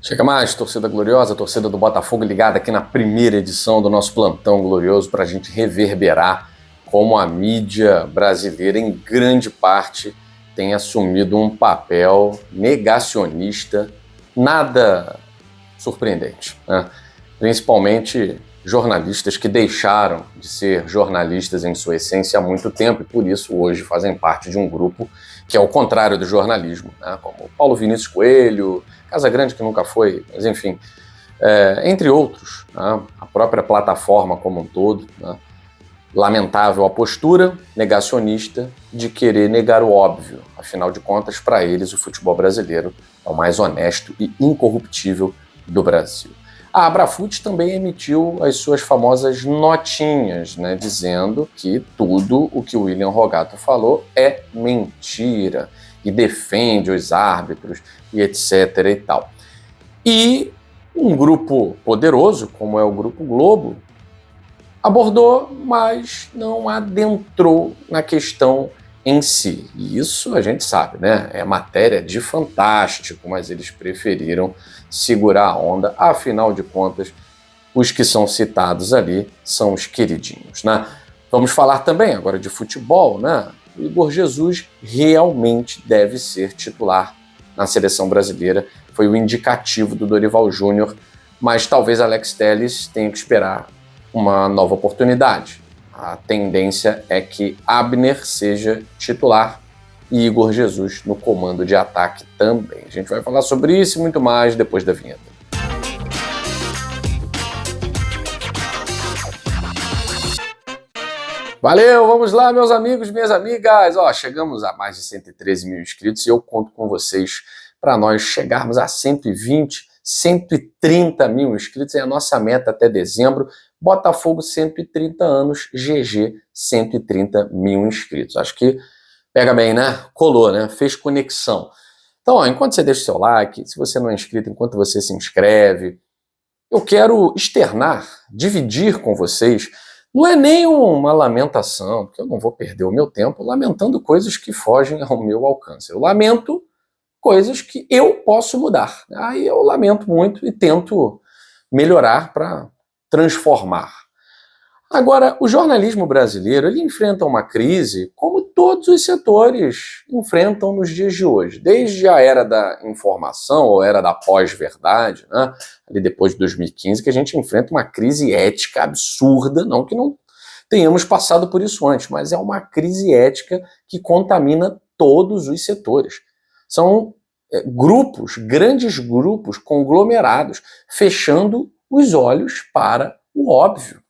Chega mais, torcida gloriosa, torcida do Botafogo ligada aqui na primeira edição do nosso Plantão Glorioso para a gente reverberar como a mídia brasileira, em grande parte, tem assumido um papel negacionista, nada surpreendente, né? Principalmente jornalistas que deixaram de ser jornalistas em sua essência há muito tempo e por isso hoje fazem parte de um grupo que é o contrário do jornalismo, né? Como Paulo Vinícius Coelho, Casagrande, que nunca foi, mas enfim, entre outros, né? A própria plataforma como um todo, né? Lamentável a postura negacionista de querer negar o óbvio. Afinal de contas, para eles, o futebol brasileiro é o mais honesto e incorruptível do Brasil. A Abrafut também emitiu as suas famosas notinhas, né, dizendo que tudo o que o William Rogato falou é mentira e defende os árbitros e etc. e tal. E um grupo poderoso, como é o Grupo Globo, abordou, mas não adentrou na questão em si. E isso a gente sabe, né? É matéria de Fantástico, mas eles preferiram segurar a onda. Afinal de contas, os que são citados ali são os queridinhos, né? Vamos falar também agora de futebol, né? O Igor Jesus realmente deve ser titular na seleção brasileira. Foi o indicativo do Dorival Júnior, mas talvez Alex Telles tenha que esperar uma nova oportunidade. A tendência é que Abner seja titular e Igor Jesus no comando de ataque também. A gente vai falar sobre isso e muito mais depois da vinheta. Valeu, vamos lá, meus amigos, minhas amigas. Chegamos a mais de 113 mil inscritos e eu conto com vocês para nós chegarmos a 120, 130 mil inscritos. É a nossa meta até dezembro. Botafogo 130 anos, GG 130 mil inscritos. Acho que pega bem, né? Colou, né? Fez conexão. Então, enquanto você deixa o seu like, se você não é inscrito, enquanto você se inscreve, eu quero externar, dividir com vocês. Não é nem uma lamentação, porque eu não vou perder o meu tempo lamentando coisas que fogem ao meu alcance. Eu lamento coisas que eu posso mudar. Aí eu lamento muito e tento melhorar para transformar. Agora, o jornalismo brasileiro, ele enfrenta uma crise como todos os setores enfrentam nos dias de hoje. Desde a era da informação, ou era da pós-verdade, né? Ali depois de 2015, que a gente enfrenta uma crise ética absurda, não que não tenhamos passado por isso antes, mas é uma crise ética que contamina todos os setores. São grupos, grandes grupos, conglomerados, fechando os olhos para o óbvio.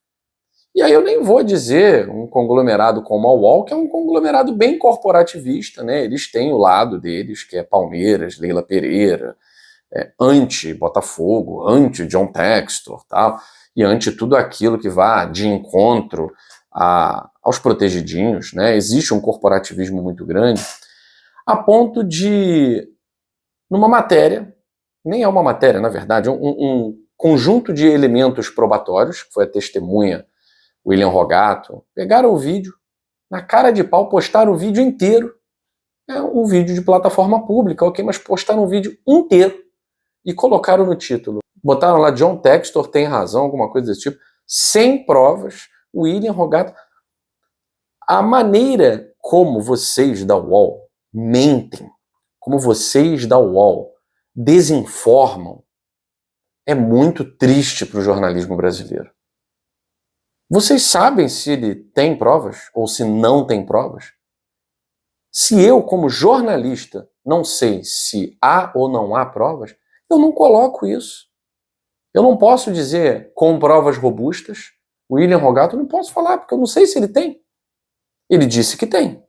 E aí eu nem vou dizer um conglomerado como a UOL, que é um conglomerado bem corporativista, né? Eles têm o lado deles, que é Palmeiras, Leila Pereira, anti-Botafogo, anti-John Textor, tal, e anti tudo aquilo que vá de encontro aos protegidinhos, né? Existe um corporativismo muito grande, a ponto de, numa matéria, nem é uma matéria, na verdade, um conjunto de elementos probatórios, que foi a testemunha William Rogato, pegaram o vídeo, na cara de pau, postaram o vídeo inteiro. É um vídeo de plataforma pública, ok, mas postaram o vídeo inteiro e colocaram no título. Botaram lá, John Textor tem razão, alguma coisa desse tipo, sem provas, William Rogato. A maneira como vocês da UOL mentem, como vocês da UOL desinformam, é muito triste para o jornalismo brasileiro. Vocês sabem se ele tem provas ou se não tem provas? Se eu, como jornalista, não sei se há ou não há provas, eu não coloco isso. Eu não posso dizer com provas robustas. O William Rogato eu não posso falar, porque eu não sei se ele tem. Ele disse que tem.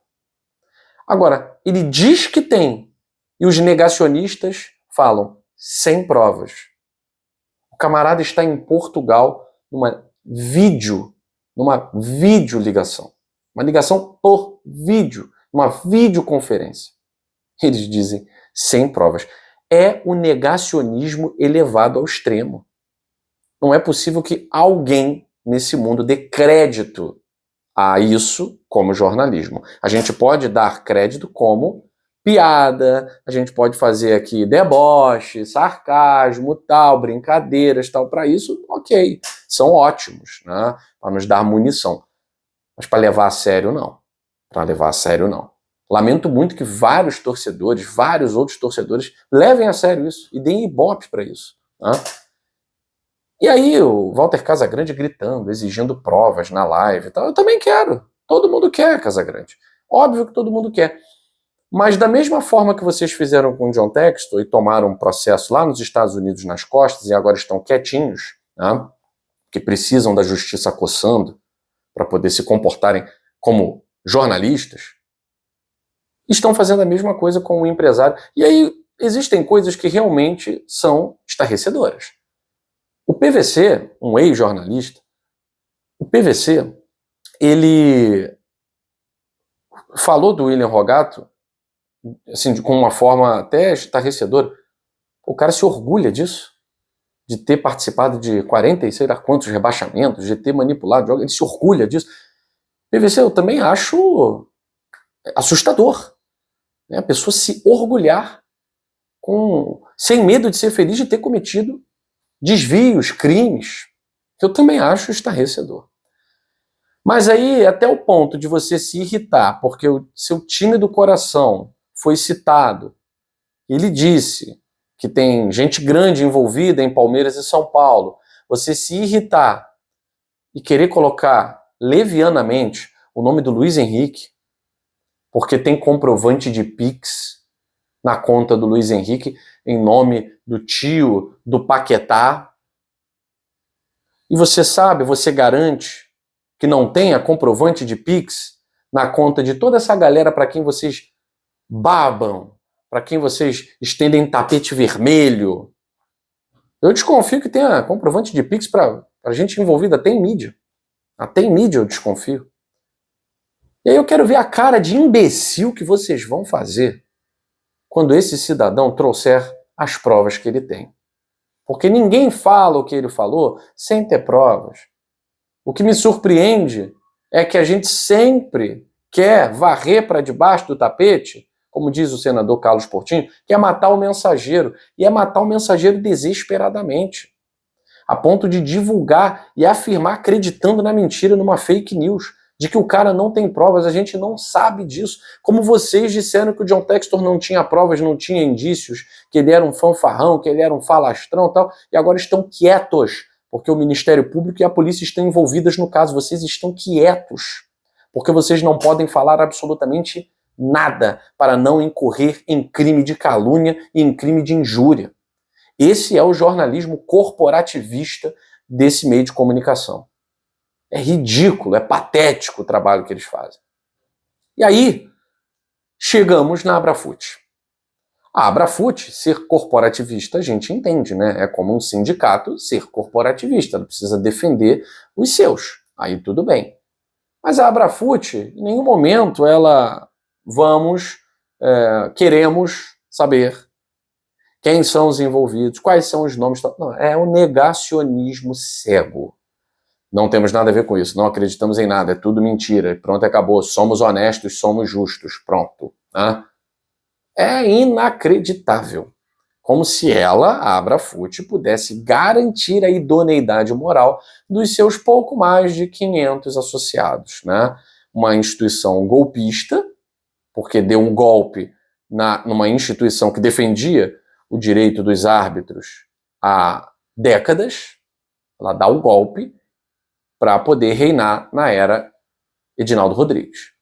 Agora, ele diz que tem, e os negacionistas falam sem provas. O camarada está em Portugal numa videoligação. Uma ligação por vídeo, uma videoconferência. Eles dizem sem provas. É o negacionismo elevado ao extremo. Não é possível que alguém nesse mundo dê crédito a isso como jornalismo. A gente pode dar crédito como piada, a gente pode fazer aqui deboche, sarcasmo, tal, brincadeiras, tal. Para isso, ok, são ótimos, né? Para nos dar munição. Mas para levar a sério, não. Para levar a sério, não. Lamento muito que vários torcedores, vários outros torcedores, levem a sério isso e deem ibope para isso, né? E aí o Walter Casagrande gritando, exigindo provas na live e tal. Eu também quero. Todo mundo quer, Casagrande. Óbvio que todo mundo quer. Mas da mesma forma que vocês fizeram com o John Textor e tomaram um processo lá nos Estados Unidos nas costas e agora estão quietinhos, né, que precisam da justiça coçando para poder se comportarem como jornalistas, estão fazendo a mesma coisa com o empresário. E aí existem coisas que realmente são estarrecedoras. O PVC, um ex-jornalista, o PVC, ele falou do William Rogato assim, com uma forma até estarrecedora. O cara se orgulha disso, de ter participado de 40 e sei lá quantos rebaixamentos, de ter manipulado jogos, ele se orgulha disso. PVC, eu também acho assustador, né? A pessoa se orgulhar sem medo de ser feliz de ter cometido desvios, crimes, que eu também acho estarrecedor. Mas aí, até o ponto de você se irritar, porque o seu time do coração foi citado, ele disse que tem gente grande envolvida em Palmeiras e São Paulo, você se irritar e querer colocar levianamente o nome do Luiz Henrique, porque tem comprovante de Pix na conta do Luiz Henrique, em nome do tio do Paquetá, e você sabe, você garante que não tenha comprovante de Pix na conta de toda essa galera para quem vocês babam, para quem vocês estendem tapete vermelho. Eu desconfio que tenha comprovante de Pix para gente envolvida até em mídia. Até em mídia eu desconfio. E aí eu quero ver a cara de imbecil que vocês vão fazer quando esse cidadão trouxer as provas que ele tem. Porque ninguém fala o que ele falou sem ter provas. O que me surpreende é que a gente sempre quer varrer para debaixo do tapete, como diz o senador Carlos Portinho, que é matar o mensageiro. E é matar o mensageiro desesperadamente, a ponto de divulgar e afirmar acreditando na mentira, numa fake news, de que o cara não tem provas. A gente não sabe disso. Como vocês disseram que o John Textor não tinha provas, não tinha indícios, que ele era um fanfarrão, que ele era um falastrão e tal, e agora estão quietos, porque o Ministério Público e a polícia estão envolvidas no caso. Vocês estão quietos, porque vocês não podem falar absolutamente nada para não incorrer em crime de calúnia e em crime de injúria. Esse é o jornalismo corporativista desse meio de comunicação. É ridículo, é patético o trabalho que eles fazem. E aí, chegamos na Abrafut. A Abrafut, ser corporativista, a gente entende, né? É como um sindicato ser corporativista, ela precisa defender os seus. Aí tudo bem. Mas a Abrafut, em nenhum momento queremos saber quem são os envolvidos, quais são os nomes. Não, é o negacionismo cego. Não temos nada a ver com isso, não acreditamos em nada, é tudo mentira, pronto, acabou, somos honestos, somos justos, pronto. Né? É inacreditável. Como se ela, a Abrafut, pudesse garantir a idoneidade moral dos seus pouco mais de 500 associados. Né? Uma instituição golpista, porque deu um golpe numa instituição que defendia o direito dos árbitros há décadas, ela dá o golpe para poder reinar na era Edinaldo Rodrigues.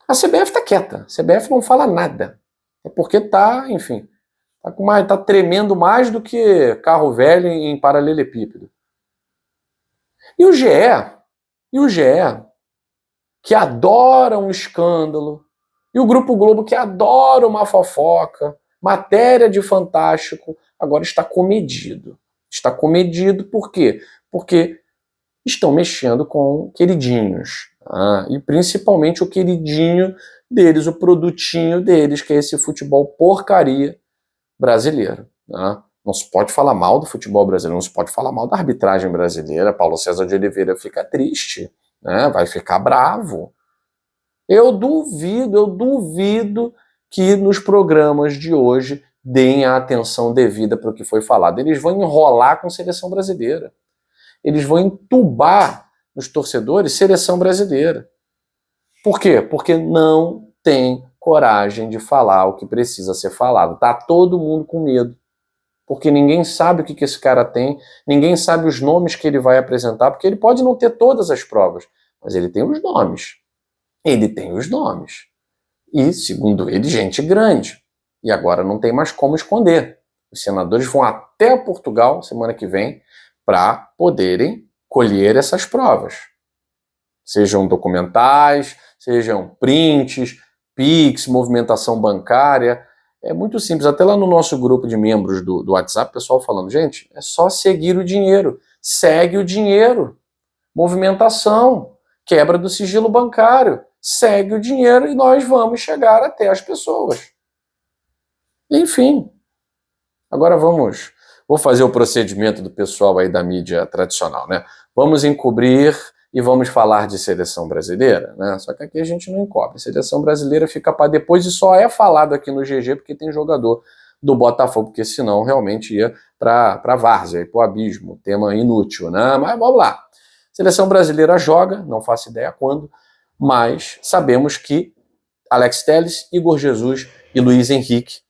A CBF está quieta, a CBF não fala nada. É porque está, enfim, tá tremendo mais do que carro velho em paralelepípedo. E o GE, que adora um escândalo, e o Grupo Globo, que adora uma fofoca, matéria de Fantástico, agora está comedido. Está comedido por quê? Porque estão mexendo com queridinhos. E principalmente o queridinho deles, o produtinho deles, que é esse futebol porcaria brasileiro. Não se pode falar mal do futebol brasileiro, não se pode falar mal da arbitragem brasileira. Paulo César de Oliveira fica triste, vai ficar bravo. Eu duvido que nos programas de hoje deem a atenção devida para o que foi falado. Eles vão enrolar com seleção brasileira. Eles vão entubar nos torcedores seleção brasileira. Por quê? Porque não tem coragem de falar o que precisa ser falado. Tá todo mundo com medo. Porque ninguém sabe o que esse cara tem, ninguém sabe os nomes que ele vai apresentar, porque ele pode não ter todas as provas, mas ele tem os nomes. Ele tem os nomes. E, segundo ele, gente grande. E agora não tem mais como esconder. Os senadores vão até Portugal, semana que vem, para poderem colher essas provas. Sejam documentais, sejam prints, Pix, movimentação bancária. É muito simples. Até lá no nosso grupo de membros do WhatsApp, o pessoal falando, gente, é só seguir o dinheiro. Segue o dinheiro. Movimentação, quebra do sigilo bancário. Segue o dinheiro e nós vamos chegar até as pessoas. Enfim. Agora vou fazer o procedimento do pessoal aí da mídia tradicional, né? Vamos encobrir e vamos falar de seleção brasileira, né? Só que aqui a gente não encobre. Seleção brasileira fica para depois e só é falado aqui no GG porque tem jogador do Botafogo, porque senão realmente ia para várzea, para o abismo, tema inútil, né? Mas vamos lá. Seleção brasileira joga, não faço ideia quando, mas sabemos que Alex Telles, Igor Jesus e Luiz Henrique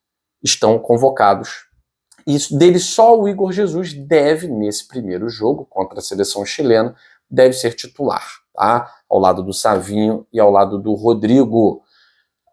estão convocados. Isso dele só o Igor Jesus deve, nesse primeiro jogo contra a seleção chilena, deve ser titular, tá? Ao lado do Savinho e ao lado do Rodrigo.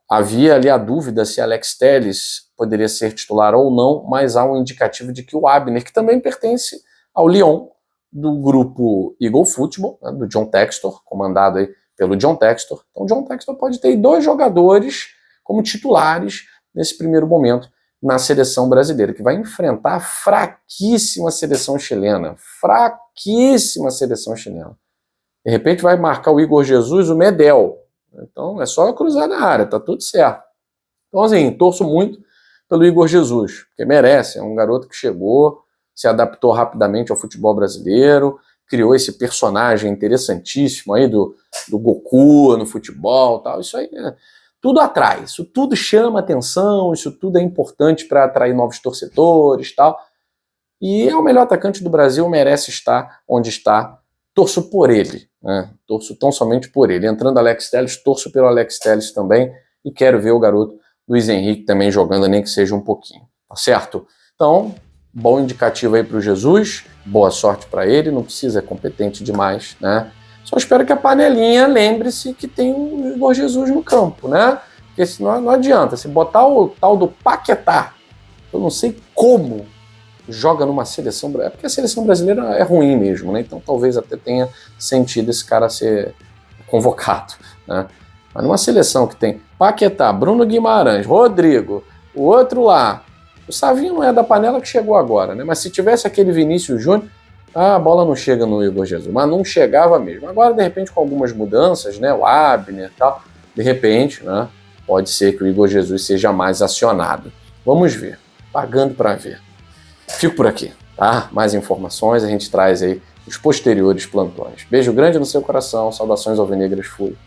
Havia ali a dúvida se Alex Telles poderia ser titular ou não, mas há um indicativo de que o Abner, que também pertence ao Lyon, do grupo Eagle Football, né, do John Textor, comandado aí pelo John Textor. Então o John Textor pode ter 2 jogadores como titulares nesse primeiro momento na seleção brasileira, que vai enfrentar a fraquíssima seleção chilena. Fraquíssima seleção chilena. De repente vai marcar o Igor Jesus, o Medel. Então é só cruzar na área, tá tudo certo. Então assim, torço muito pelo Igor Jesus, porque merece, é um garoto que chegou, se adaptou rapidamente ao futebol brasileiro, criou esse personagem interessantíssimo aí do Goku no futebol, tal. Isso aí tudo atrai, isso tudo chama atenção, isso tudo é importante para atrair novos torcedores, tal. E é o melhor atacante do Brasil, merece estar onde está. Torço por ele, né? Torço tão somente por ele. Entrando Alex Telles, torço pelo Alex Telles também e quero ver o garoto Luiz Henrique também jogando, nem que seja um pouquinho, tá certo? Então, bom indicativo aí para o Jesus, boa sorte para ele, não precisa, é competente demais, né? Só espero que a panelinha lembre-se que tem o Igor Jesus no campo, né? Porque senão não adianta, se botar o tal do Paquetá, eu não sei como joga numa seleção, é porque a seleção brasileira é ruim mesmo, né? Então talvez até tenha sentido esse cara ser convocado, né? Mas numa seleção que tem Paquetá, Bruno Guimarães, Rodrigo, o outro lá, o Savinho não é da panela que chegou agora, né? Mas se tivesse aquele Vinícius Júnior, a bola não chega no Igor Jesus, mas não chegava mesmo. Agora, de repente, com algumas mudanças, né? O Abner e tal, de repente, né? Pode ser que o Igor Jesus seja mais acionado. Vamos ver, pagando para ver. Fico por aqui, tá? Mais informações a gente traz aí nos posteriores plantões. Beijo grande no seu coração, saudações alvinegras, fui.